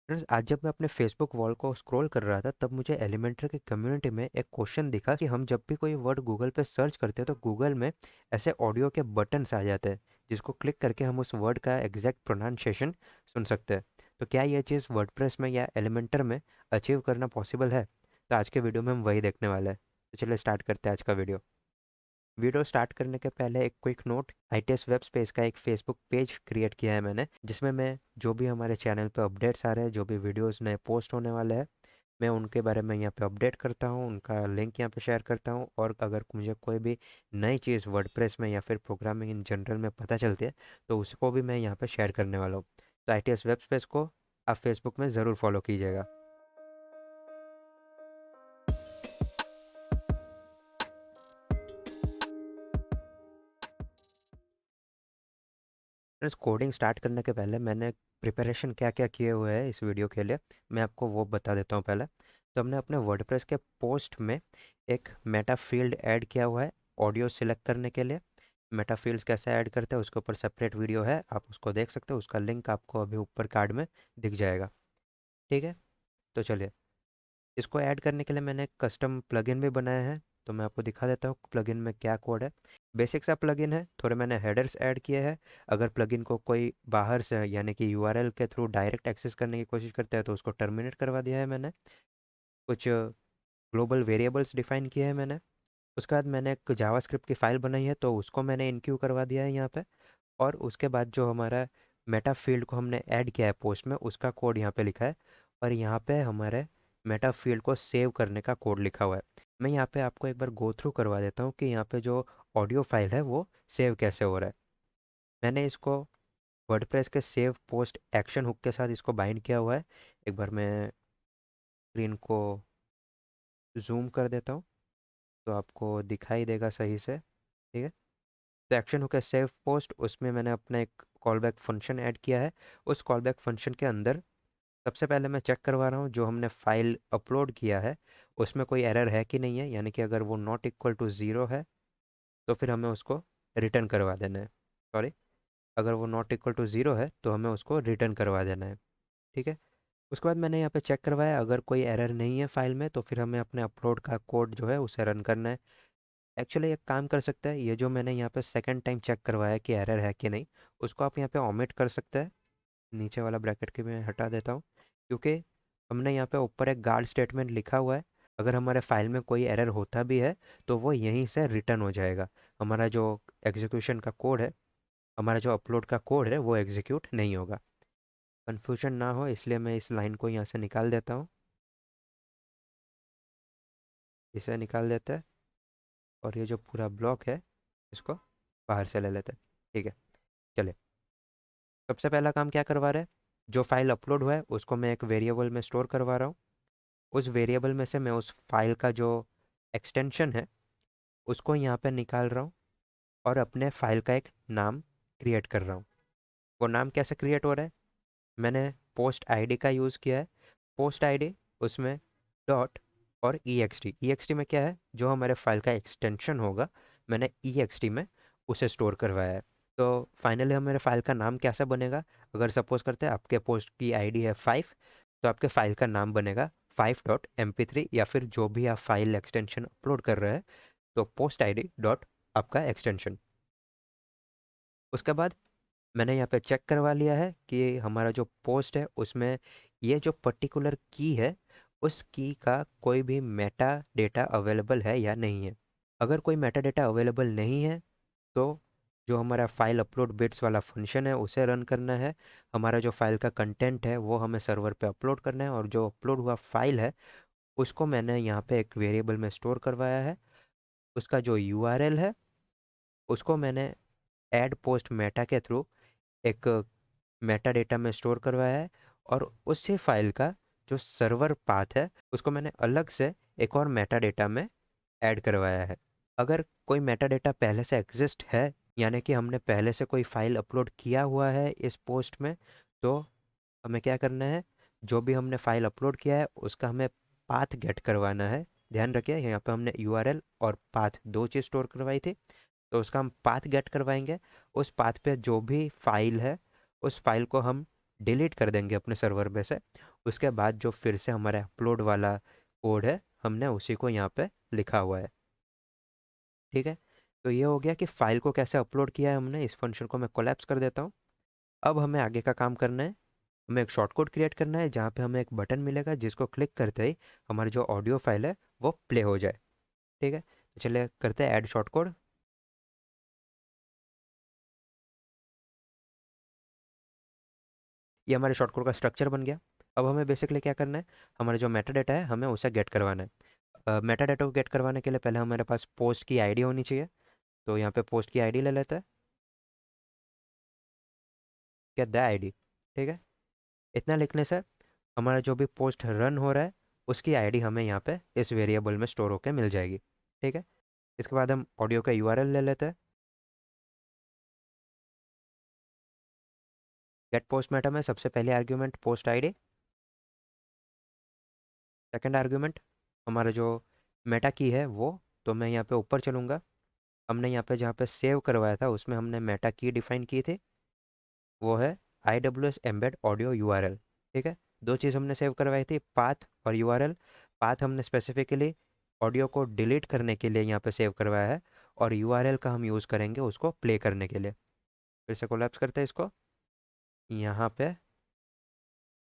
Friends, आज जब मैं अपने फेसबुक वॉल को स्क्रॉल कर रहा था तब मुझे एलिमेंटर की कम्युनिटी में एक क्वेश्चन दिखा कि हम जब भी कोई वर्ड गूगल पे सर्च करते हैं तो गूगल में ऐसे ऑडियो के बटन्स आ जाते हैं जिसको क्लिक करके हम उस वर्ड का एग्जैक्ट प्रोनाउंसिएशन सुन सकते हैं। तो क्या ये चीज़ वर्डप्रेस में या एलिमेंटर में अचीव करना पॉसिबल है? तो आज के वीडियो में हम वही देखने वाले हैं। तो चलिए स्टार्ट करते हैं आज का वीडियो। वीडियो स्टार्ट करने के पहले एक quick note, ITS web space का एक फेसबुक पेज क्रिएट किया है मैंने, जिसमें मैं जो भी हमारे चैनल पे अपडेट्स आ रहे हैं, जो भी वीडियोस नए पोस्ट होने वाले हैं, मैं उनके बारे में यहाँ पे अपडेट करता हूँ, उनका लिंक यहाँ पे शेयर करता हूँ। और अगर मुझे कोई भी नई चीज़ वर्डप्रेस में या फिर प्रोग्रामिंग इन जनरल में पता चलती है तो उसको भी मैं यहाँ पे शेयर करने वाला हूँ। तो आईटीएस वेब स्पेस को आप फेसबुक में ज़रूर फॉलो कीजिएगा। फ्रेंड्स, कोडिंग स्टार्ट करने के पहले मैंने प्रिपरेशन क्या क्या किए हुए हैं इस वीडियो के लिए, मैं आपको वो बता देता हूँ पहले। तो हमने अपने वर्डप्रेस के पोस्ट में एक मेटा फील्ड ऐड किया हुआ है ऑडियो सिलेक्ट करने के लिए। मेटा फील्ड्स कैसे ऐड करते हैं उसके ऊपर सेपरेट वीडियो है, आप उसको देख सकते हो, उसका लिंक आपको अभी ऊपर कार्ड में दिख जाएगा। ठीक है, तो चलिए, इसको ऐड करने के लिए मैंने एक कस्टम प्लगइन भी बनाया है, तो मैं आपको दिखा देता हूँ प्लगइन में क्या कोड है। बेसिक सा प्लगइन है, थोड़े मैंने हेडर्स ऐड किए हैं। अगर प्लगइन को कोई बाहर से यानी कि यूआरएल के थ्रू डायरेक्ट एक्सेस करने की कोशिश करता है तो उसको टर्मिनेट करवा दिया है मैंने। कुछ ग्लोबल वेरिएबल्स डिफाइन किए हैं मैंने। उसके बाद मैंने एक जावास्क्रिप्ट की फ़ाइल बनाई है तो उसको मैंने इनक्यू करवा दिया है यहाँ पे। और उसके बाद जो हमारा मेटा फील्ड को हमने ऐड किया है पोस्ट में, उसका कोड यहाँ पे लिखा है। और यहाँ पे हमारे मेटा फील्ड को सेव करने का कोड लिखा हुआ है। मैं यहाँ पे आपको एक बार गो थ्रू करवा देता हूँ कि यहाँ पे जो ऑडियो फाइल है वो सेव कैसे हो रहा है। मैंने इसको वर्डप्रेस के सेव पोस्ट एक्शन हुक के साथ इसको बाइंड किया हुआ है। एक बार मैं स्क्रीन को जूम कर देता हूँ तो आपको दिखाई देगा सही से। ठीक है, तो एक्शन हुक है सेव पोस्ट, उसमें मैंने अपना एक कॉल बैक फंक्शन ऐड किया है। उस कॉल बैक फंक्शन के अंदर सबसे पहले मैं चेक करवा रहा हूँ जो हमने फाइल अपलोड किया है उसमें कोई एरर है कि नहीं है, यानी कि अगर वो नॉट इक्वल टू ज़ीरो है तो फिर हमें उसको रिटर्न करवा देना है। सॉरी, अगर वो नॉट इक्वल टू ज़ीरो है तो हमें उसको रिटर्न करवा देना है। ठीक है, उसके बाद मैंने यहाँ पे चेक करवाया, अगर कोई एरर नहीं है फाइल में तो फिर हमें अपने अपलोड का कोड जो है उसे रन करना है। एक्चुअली एक काम कर सकता है, ये जो मैंने यहाँ पे सेकंड टाइम चेक करवाया कि एरर है कि नहीं, उसको आप यहाँ पे ओमिट कर सकते हैं। नीचे वाला ब्रैकेट के मैं हटा देता हूँ, क्योंकि हमने यहाँ पे ऊपर एक गार्ड स्टेटमेंट लिखा हुआ है। अगर हमारे फाइल में कोई एरर होता भी है तो वो यहीं से रिटर्न हो जाएगा। हमारा जो एग्जीक्यूशन का कोड है, हमारा जो अपलोड का कोड है वो एग्जीक्यूट नहीं होगा। कन्फ्यूजन ना हो इसलिए मैं इस लाइन को यहाँ से निकाल देता हूँ, इसे निकाल देते हैं। और ये जो पूरा ब्लॉक है इसको बाहर से ले लेते हैं। ठीक है, चलिए, सबसे पहला काम क्या करवा रहे हैं, जो फाइल अपलोड हुआ है उसको मैं एक वेरिएबल में स्टोर करवा रहा हूँ। उस वेरिएबल में से मैं उस फाइल का जो एक्सटेंशन है उसको यहाँ पे निकाल रहा हूँ और अपने फाइल का एक नाम क्रिएट कर रहा हूँ। वो नाम कैसे क्रिएट हो रहा है, मैंने पोस्ट आईडी का यूज़ किया है। पोस्ट आईडी, उसमें डॉट और ई एक्स टी में क्या है, जो हमारे फाइल का एक्सटेंशन होगा मैंने ई एक्स टी में उसे स्टोर करवाया है। तो फाइनली हमारे फाइल का नाम कैसा बनेगा, अगर सपोज करते हैं आपके पोस्ट की आईडी है 5, तो आपके फाइल का नाम बनेगा 5.mp3, या फिर जो भी आप फाइल एक्सटेंशन अपलोड कर रहे हैं तो पोस्ट आईडी डॉट आपका एक्सटेंशन। उसके बाद मैंने यहाँ पे चेक करवा लिया है कि हमारा जो पोस्ट है उसमें ये जो पर्टिकुलर की है उस की का कोई भी मेटा डेटा अवेलेबल है या नहीं है। अगर कोई मेटा डेटा अवेलेबल नहीं है तो जो हमारा फाइल अपलोड बिट्स वाला फंक्शन है उसे रन करना है। हमारा जो फाइल का कंटेंट है वो हमें सर्वर पे अपलोड करना है, और जो अपलोड हुआ फाइल है उसको मैंने यहाँ पे एक वेरिएबल में स्टोर करवाया है। उसका जो यूआरएल है उसको मैंने ऐड पोस्ट मेटा के थ्रू एक मेटा डेटा में स्टोर करवाया है। और उसी फाइल का जो सर्वर पाथ है उसको मैंने अलग से एक और मेटा डेटा में ऐड करवाया है। अगर कोई मेटा डेटा पहले से एग्जिस्ट है, यानी कि हमने पहले से कोई फाइल अपलोड किया हुआ है इस पोस्ट में, तो हमें क्या करना है, जो भी हमने फाइल अपलोड किया है उसका हमें पाथ गेट करवाना है। ध्यान रखिए, यहाँ पे हमने यूआरएल और पाथ दो चीज़ स्टोर करवाई थी, तो उसका हम पाथ गेट करवाएंगे। उस पाथ पे जो भी फाइल है उस फाइल को हम डिलीट कर देंगे अपने सर्वर पे से। उसके बाद जो फिर से हमारा अपलोड वाला कोड है, हमने उसी को यहाँ पे लिखा हुआ है। ठीक है, तो ये हो गया कि फाइल को कैसे अपलोड किया है हमने। इस फंक्शन को मैं कोलैप्स कर देता हूँ। अब हमें आगे का काम करना है। हमें एक शॉर्ट कोड क्रिएट करना है जहाँ पे हमें एक बटन मिलेगा जिसको क्लिक करते ही हमारी जो ऑडियो फाइल है वो प्ले हो जाए। ठीक है, तो चलिए करते हैं ऐड शॉर्ट कोड। ये हमारे शॉर्ट कोड का स्ट्रक्चर बन गया। अब हमें बेसिकली क्या करना है, हमारा जो मेटा डेटा है हमें उसे गेट करवाना है। मेटा डेटा को गेट करवाने के लिए पहले हमारे पास पोस्ट की आईडी होनी चाहिए। तो यहाँ पे पोस्ट की आईडी ले लेते हैं, गेट द आईडी। ठीक है, इतना लिखने से हमारा जो भी पोस्ट रन हो रहा है उसकी आईडी हमें यहाँ पे इस वेरिएबल में स्टोर होकर मिल जाएगी। ठीक है, इसके बाद हम ऑडियो का यूआरएल ले लेते हैं। गेट पोस्ट मेटा में सबसे पहले argument post ID, second argument हमारा जो मेटा की है वो। तो मैं यहाँ पे ऊपर चलूँगा। हमने यहाँ पे जहाँ पे सेव करवाया था उसमें हमने मेटा की डिफाइन की थी, वो है I W S embed audio you R L. ठीक है, दो चीज़ हमने सेव करवाई थी, पाथ और यू आर एल। पाथ हमने स्पेसिफिकली ऑडियो को डिलीट करने के लिए यहाँ पे सेव करवाया है, और यू आर एल का हम यूज़ करेंगे उसको प्ले करने के लिए। फिर से कोलैप्स करते हैं इसको, यहाँ पे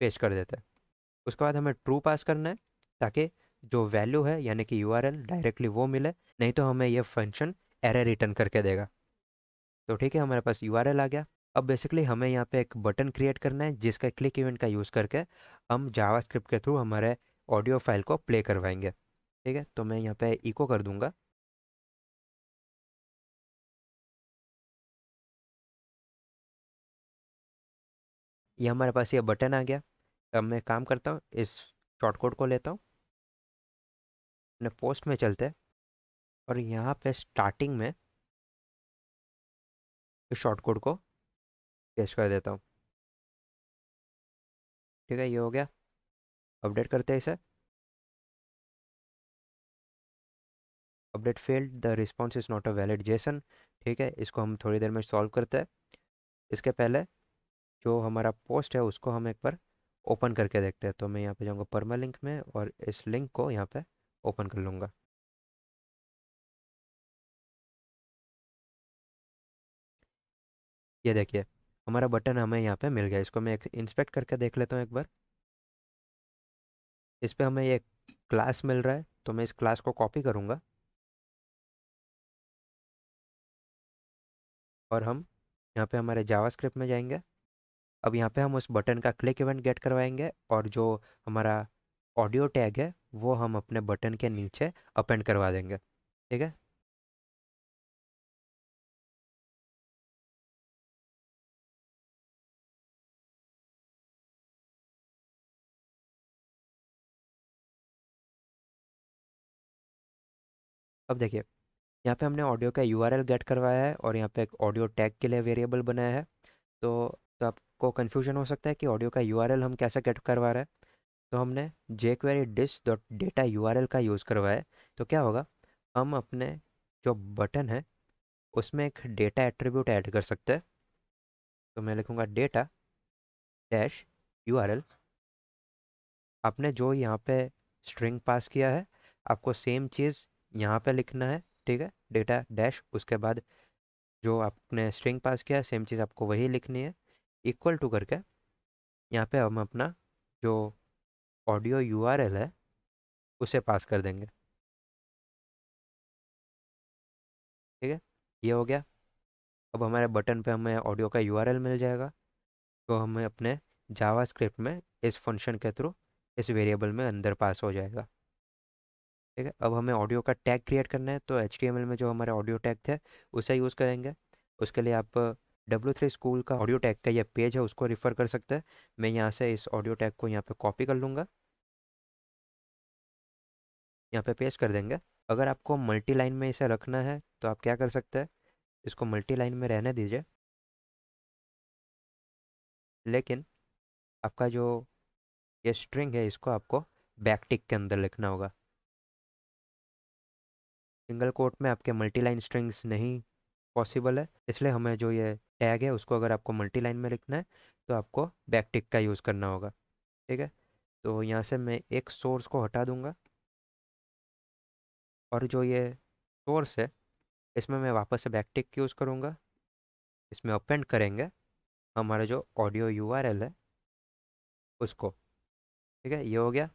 पेस्ट कर देते हैं। उसके बाद हमें ट्रू पास करना है ताकि जो वैल्यू है यानी कि यू आर एल डायरेक्टली वो मिले, नहीं तो हमें ये फंक्शन एरर रिटर्न करके देगा। तो ठीक है, हमारे पास यूआरएल आ गया। अब बेसिकली हमें यहाँ पे एक बटन क्रिएट करना है जिसका क्लिक इवेंट का यूज़ करके हम जावास्क्रिप्ट के थ्रू हमारे ऑडियो फाइल को प्ले करवाएंगे। ठीक है, तो मैं यहाँ पे इको कर दूंगा। ये हमारे पास ये बटन आ गया। अब मैं काम करता हूँ, इस शॉर्ट कोड को लेता हूँ, अपने पोस्ट में चलते हैं, और यहाँ पे स्टार्टिंग में इस शॉर्ट कोड को पेस्ट कर देता हूँ। ठीक है, ये हो गया। अपडेट करते हैं इसे। Update failed, the response is not a valid Jason. ठीक है, इसको हम थोड़ी देर में सॉल्व करते हैं। इसके पहले जो हमारा पोस्ट है उसको हम एक बार ओपन करके देखते हैं। तो मैं यहाँ पे जाऊँगा परमा लिंक में और इस लिंक को यहाँ पे ओपन कर लूँगा। ये देखिए, हमारा बटन हमें यहाँ पे मिल गया। इसको मैं इंस्पेक्ट करके देख लेता हूँ एक बार। इस पे हमें ये क्लास मिल रहा है, तो मैं इस क्लास को कॉपी करूँगा और हम यहाँ पे हमारे जावास्क्रिप्ट में जाएंगे। अब यहाँ पे हम उस बटन का क्लिक इवेंट गेट करवाएंगे, और जो हमारा ऑडियो टैग है वो हम अपने बटन के नीचे अपेंड करवा देंगे। ठीक है, अब देखिए, यहाँ पे हमने ऑडियो का यूआरएल गेट करवाया है और यहाँ पे एक ऑडियो टैग के लिए वेरिएबल बनाया है। तो आपको कन्फ्यूजन हो सकता है कि ऑडियो का यूआरएल हम कैसे गेट करवा रहे हैं। तो हमने jQuery disk dot data URL का यूज़ करवाया है। तो क्या होगा, हम अपने जो बटन है उसमें एक डेटा एट्रीब्यूट ऐड कर सकते हैं। तो मैं लिखूँगा डेटा डैश यूआरएल। आपने जो यहाँ पे स्ट्रिंग पास किया है आपको सेम चीज़ यहाँ पे लिखना है। ठीक है, डेटा डैश उसके बाद जो आपने स्ट्रिंग पास किया है सेम चीज़ आपको वही लिखनी है, इक्वल टू करके यहाँ पे हम अपना जो ऑडियो यूआरएल है उसे पास कर देंगे। ठीक है, ये हो गया। अब हमारे बटन पे हमें ऑडियो का यूआरएल मिल जाएगा, तो हमें अपने जावास्क्रिप्ट में इस फंक्शन के थ्रू इस वेरिएबल में अंदर पास हो जाएगा। ठीक है, अब हमें ऑडियो का टैग क्रिएट करना है, तो HTML में जो हमारे ऑडियो टैग थे उसे यूज़ करेंगे। उसके लिए आप W3 स्कूल का ऑडियो टैग का ये पेज है उसको रिफ़र कर सकते हैं। मैं यहाँ से इस ऑडियो टैग को यहाँ पे कॉपी कर लूँगा, यहाँ पे पेस्ट कर देंगे। अगर आपको मल्टी लाइन में इसे रखना है तो आप क्या कर सकते हैं, इसको मल्टी लाइन में रहने दीजिए, लेकिन आपका जो ये स्ट्रिंग है इसको आपको बैक टिक के अंदर लिखना होगा। सिंगल कोट में आपके मल्टी लाइन स्ट्रिंग्स नहीं पॉसिबल है, इसलिए हमें जो ये टैग है उसको अगर आपको मल्टी लाइन में लिखना है तो आपको बैकटिक का यूज़ करना होगा। ठीक है, तो यहाँ से मैं एक सोर्स को हटा दूंगा, और जो ये सोर्स है इसमें मैं वापस से बैकटिक यूज़ करूँगा। इसमें अपेंड करेंगे हमारा जो ऑडियो यूआरएल है उसको। ठीक है, ये हो गया।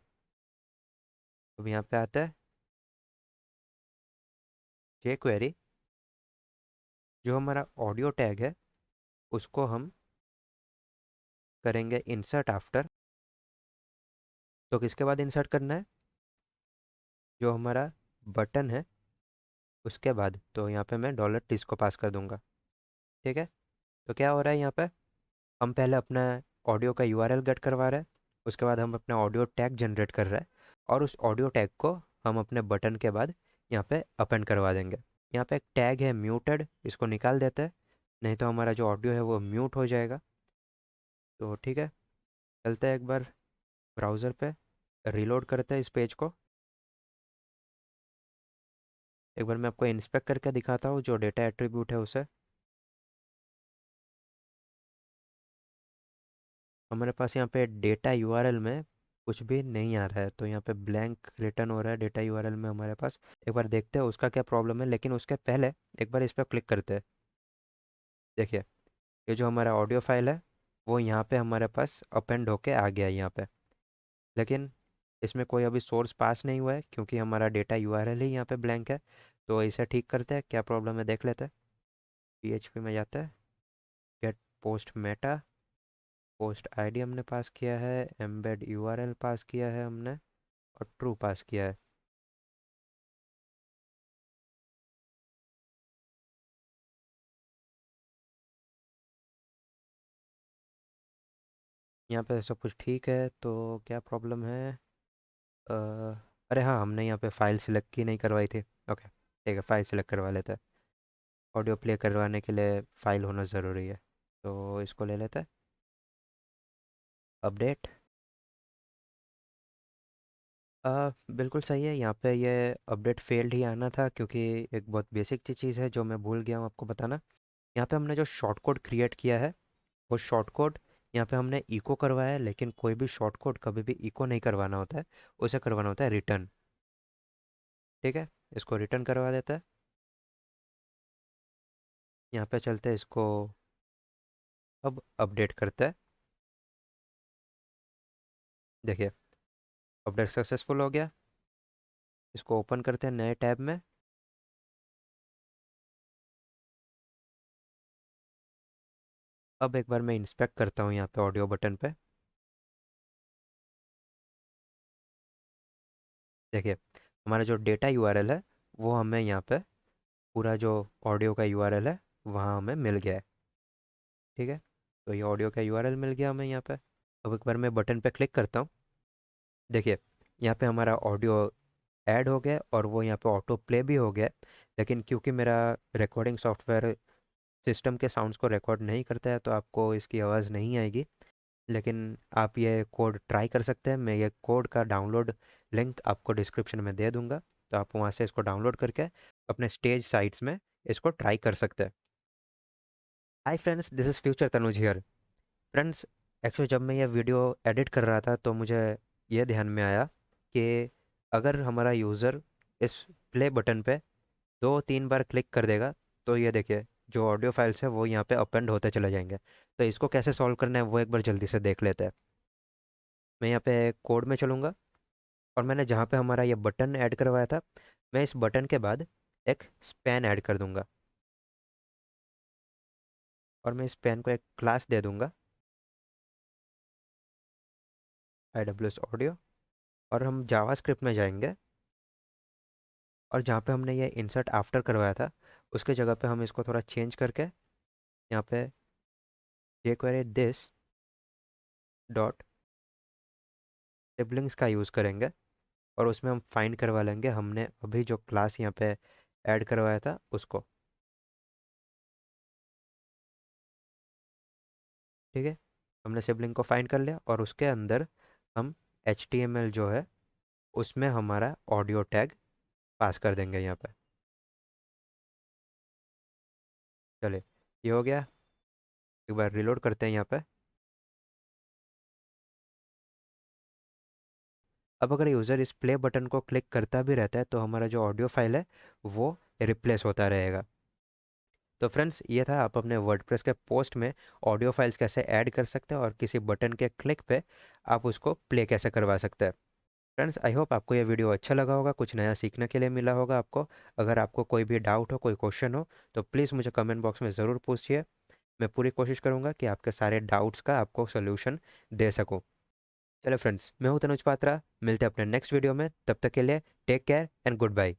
अब यहाँ पे आता है जे क्वेरी, जो हमारा ऑडियो टैग है उसको हम करेंगे इंसर्ट आफ्टर। तो किसके बाद इंसर्ट करना है, जो हमारा बटन है उसके बाद। तो यहाँ पे मैं डॉलर टीज को पास कर दूंगा। ठीक है, तो क्या हो रहा है यहाँ पे, हम पहले अपना ऑडियो का यूआरएल गेट करवा रहे हैं, उसके बाद हम अपना ऑडियो टैग जनरेट कर रहे हैं, और उस ऑडियो टैग को हम अपने बटन के बाद यहाँ पे अपेंड करवा देंगे। यहाँ पे एक टैग है म्यूटेड, इसको निकाल देते हैं, नहीं तो हमारा जो ऑडियो है वो म्यूट हो जाएगा। तो ठीक है, चलते हैं एक बार ब्राउज़र पे, रीलोड करते हैं इस पेज को। एक बार मैं आपको इंस्पेक्ट करके दिखाता हूँ जो डेटा एट्रीब्यूट है उसे। हमारे पास यहाँ पे डेटा यूआरएल में कुछ भी नहीं आ रहा है, तो यहाँ पे ब्लैंक रिटर्न हो रहा है डेटा यूआरएल में हमारे पास। एक बार देखते हैं उसका क्या प्रॉब्लम है, लेकिन उसके पहले एक बार इस पर क्लिक करते हैं। देखिए, ये जो हमारा ऑडियो फाइल है वो यहाँ पे हमारे पास अपेंड होके आ गया है यहाँ पे, लेकिन इसमें कोई अभी सोर्स पास नहीं हुआ है क्योंकि हमारा डेटा यूआरएल ही यहाँ पे ब्लैंक है। तो इसे ठीक करते हैं, क्या प्रॉब्लम है देख लेते हैं। पीएचपी में जाता है, get post Meta, post ID हमने पास किया है, एम्बेड यूआरएल पास किया है हमने, और ट्रू पास किया है। यहाँ पे सब कुछ ठीक है, तो क्या प्रॉब्लम है। अ, अरे हाँ, हमने यहाँ पे फाइल सिलेक्ट की नहीं करवाई थी। ओके, ठीक है, फाइल सिलेक्ट करवा लेते हैं। ऑडियो प्ले करवाने के लिए फ़ाइल होना ज़रूरी है, तो इसको ले लेते हैं, अपडेट। बिल्कुल सही है, यहाँ पे ये अपडेट फेल्ड ही आना था क्योंकि एक बहुत बेसिक सी चीज़ है जो मैं भूल गया हूँ आपको बताना। यहाँ पे हमने जो शॉर्ट कोड क्रिएट किया है वो शॉर्ट कोड यहाँ पे हमने इको करवाया है, लेकिन कोई भी शॉर्ट कोड कभी भी इको नहीं करवाना होता है, उसे करवाना होता है रिटर्न। ठीक है, इसको रिटर्न करवा देता है। यहाँ पे चलते हैं, इसको अब अपडेट करते हैं। देखिए, अपडेट सक्सेसफुल हो गया। इसको ओपन करते हैं नए टैब में। अब एक बार मैं इंस्पेक्ट करता हूँ यहाँ पे ऑडियो बटन पे। देखिए, हमारा जो डेटा यूआरएल है वो हमें यहाँ पे, पूरा जो ऑडियो का यूआरएल है वहाँ हमें मिल गया है। ठीक है, तो ये ऑडियो का यूआरएल मिल गया हमें यहाँ पे। अब एक बार मैं बटन पे क्लिक करता हूँ। देखिए, यहाँ पे हमारा ऑडियो ऐड हो गया और वो यहाँ पे ऑटो प्ले भी हो गया। लेकिन क्योंकि मेरा रिकॉर्डिंग सॉफ्टवेयर सिस्टम के साउंड्स को रिकॉर्ड नहीं करता है तो आपको इसकी आवाज़ नहीं आएगी। लेकिन आप ये कोड ट्राई कर सकते हैं, मैं ये कोड का डाउनलोड लिंक आपको डिस्क्रिप्शन में दे दूंगा, तो आप वहाँ से इसको डाउनलोड करके अपने स्टेज साइट्स में इसको ट्राई कर सकते हैं। Hi friends, this is future Tanuj here. Friends, actually जब मैं ये वीडियो एडिट कर रहा था तो मुझे ये ध्यान में आया कि अगर हमारा यूज़र इस प्ले बटन पे 2-3 बार क्लिक कर देगा तो ये देखिए जो ऑडियो फाइल्स है वो यहाँ पे अपेंड होते चले जाएंगे। तो इसको कैसे सॉल्व करना है वो एक बार जल्दी से देख लेते हैं। मैं यहाँ पे कोड में चलूँगा, और मैंने जहाँ पे हमारा ये बटन ऐड करवाया था, मैं इस बटन के बाद एक स्पैन ऐड कर दूंगा, और मैं इस पेन को एक क्लास दे दूंगा, AWS ऑडियो। और हम जावास्क्रिप्ट में जाएंगे, और जहाँ पे हमने ये इंसर्ट आफ्टर करवाया था उसके जगह पे हम इसको थोड़ा चेंज करके यहाँ पे jQuery दिस डॉट सिबलिंग्स का यूज़ करेंगे, और उसमें हम फाइंड करवा लेंगे हमने अभी जो क्लास यहाँ पे ऐड करवाया था उसको। ठीक है, हमने सिबलिंग को फाइंड कर लिया, और उसके अंदर हम HTML जो है उसमें हमारा ऑडियो टैग पास कर देंगे यहाँ पे। चले, ये हो गया। एक बार रिलोड करते हैं यहाँ पे। अब अगर यूज़र इस प्ले बटन को क्लिक करता भी रहता है तो हमारा जो ऑडियो फाइल है वो रिप्लेस होता रहेगा। तो फ्रेंड्स, ये था आप अपने वर्डप्रेस के पोस्ट में ऑडियो फाइल्स कैसे ऐड कर सकते हैं और किसी बटन के क्लिक पे आप उसको प्ले कैसे करवा सकते हैं। फ्रेंड्स, आई होप आपको ये वीडियो अच्छा लगा होगा, कुछ नया सीखने के लिए मिला होगा आपको। अगर आपको कोई भी डाउट हो, कोई क्वेश्चन हो, तो प्लीज़ मुझे कमेंट बॉक्स में ज़रूर पूछिए। मैं पूरी कोशिश करूँगा कि आपके सारे डाउट्स का आपको सोल्यूशन दे सकूँ। चलो फ्रेंड्स, मैं हूँ तनुज पात्रा, मिलते हैं अपने नेक्स्ट वीडियो में, तब तक के लिए take care and good bye.